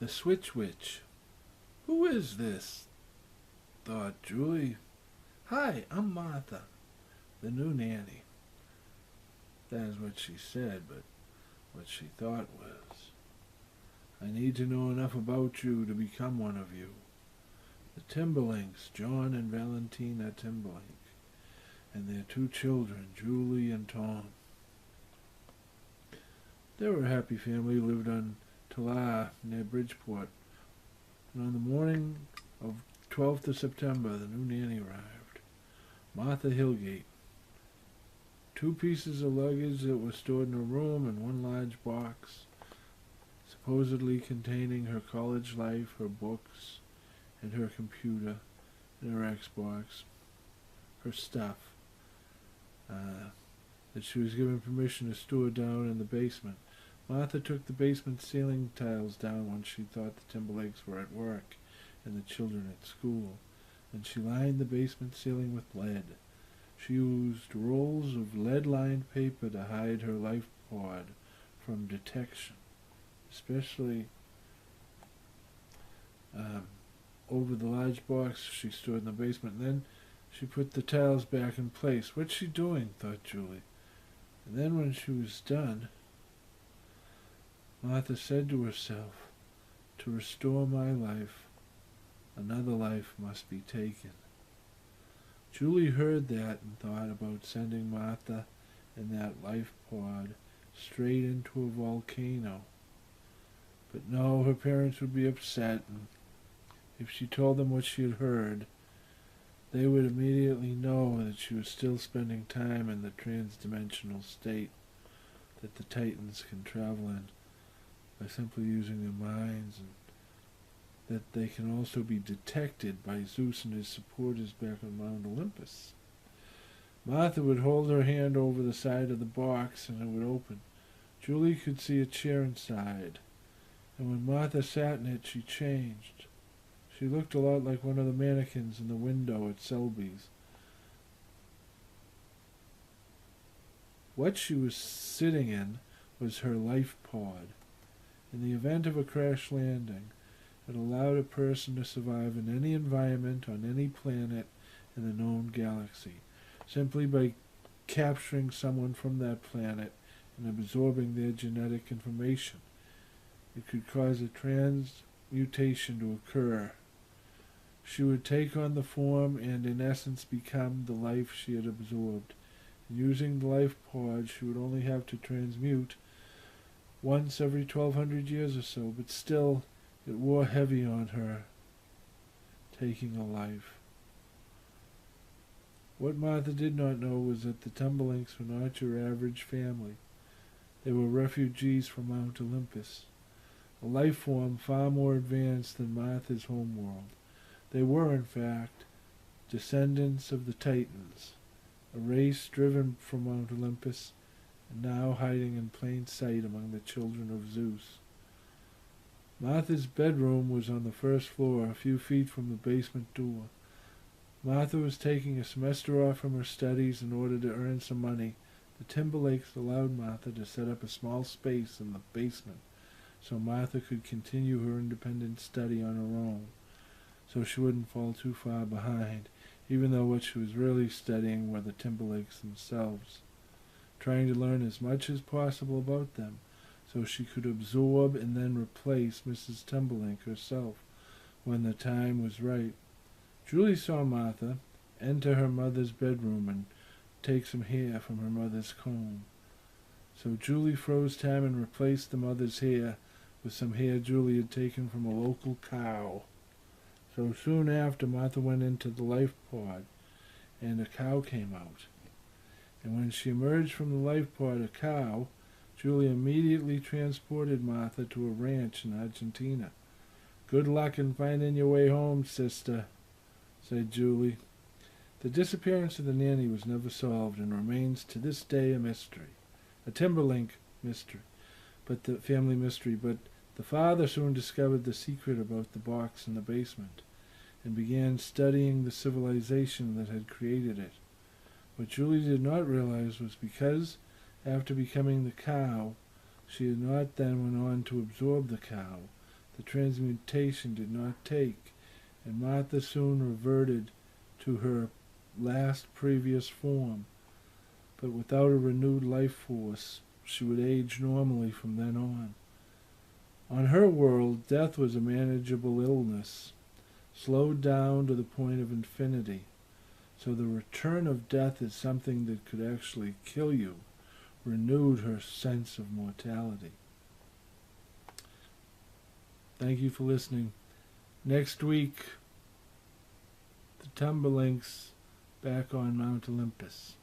The Switch Witch. Who is this? Thought Julie. Hi, I'm Martha, the new nanny. That is what she said, but what she thought was, I need to know enough about you to become one of you. The Timberlinks, John and Valentina Timberlink, and their two children, Julie and Tom. They were a happy family who lived on Talar near Bridgeport. And on the morning of 12th of September, the new nanny arrived. Martha Hillgate. 2 pieces of luggage that were stored in a room and 1 large box, supposedly containing her college life, her books, and her computer, and her Xbox, her stuff, that she was given permission to store down in the basement. Martha took the basement ceiling tiles down when she thought the Timberlakes were at work and the children at school, and she lined the basement ceiling with lead. She used rolls of lead-lined paper to hide her life pod from detection, especially over the large box she stored in the basement. And then she put the tiles back in place. What's she doing? Thought Julie. And then when she was done, Martha said to herself, to restore my life, another life must be taken. Julie heard that and thought about sending Martha and that life pod straight into a volcano. But no, her parents would be upset, and if she told them what she had heard, they would immediately know that she was still spending time in the trans-dimensional state that the Titans can travel in by simply using their minds, and that they can also be detected by Zeus and his supporters back on Mount Olympus. Martha would hold her hand over the side of the box and it would open. Julie could see a chair inside, and when Martha sat in it, she changed. She looked a lot like one of the mannequins in the window at Selby's. What she was sitting in was her life pod. In the event of a crash landing, it allowed a person to survive in any environment on any planet in the known galaxy, simply by capturing someone from that planet and absorbing their genetic information. It could cause a transmutation to occur. She would take on the form and in essence become the life she had absorbed. And using the life pod, she would only have to transmute once every 1,200 years or so, but still it wore heavy on her, taking a life. What Martha did not know was that the Timberlinks were not your average family. They were refugees from Mount Olympus, a life form far more advanced than Martha's homeworld. They were, in fact, descendants of the Titans, a race driven from Mount Olympus and now hiding in plain sight among the children of Zeus. Martha's bedroom was on the first floor, a few feet from the basement door. Martha was taking a semester off from her studies in order to earn some money. The Timberlakes allowed Martha to set up a small space in the basement so Martha could continue her independent study on her own, so she wouldn't fall too far behind, even though what she was really studying were the Timberlakes themselves, trying to learn as much as possible about them, so she could absorb and then replace Mrs. Timberlake herself when the time was right. Julie saw Martha enter her mother's bedroom and take some hair from her mother's comb. So Julie froze time and replaced the mother's hair with some hair Julie had taken from a local cow. So soon after, Martha went into the life pod, and a cow came out. And when she emerged from the life pod, a cow, Julie immediately transported Martha to a ranch in Argentina. "Good luck in finding your way home, sister," said Julie. The disappearance of the nanny was never solved and remains to this day a mystery, a Timberlink mystery, but the family mystery. But the father soon discovered the secret about the box in the basement and began studying the civilization that had created it. What Julie did not realize was because, after becoming the cow, she had not then went on to absorb the cow, The transmutation did not take, and Martha soon reverted to her last previous form, but without a renewed life force, she would age normally from then on. On her world, death was a manageable illness, slowed down to the point of infinity. So the return of death is something that could actually kill you, renewed her sense of mortality. Thank you for listening. Next week, the Timberlinks back on Mount Olympus.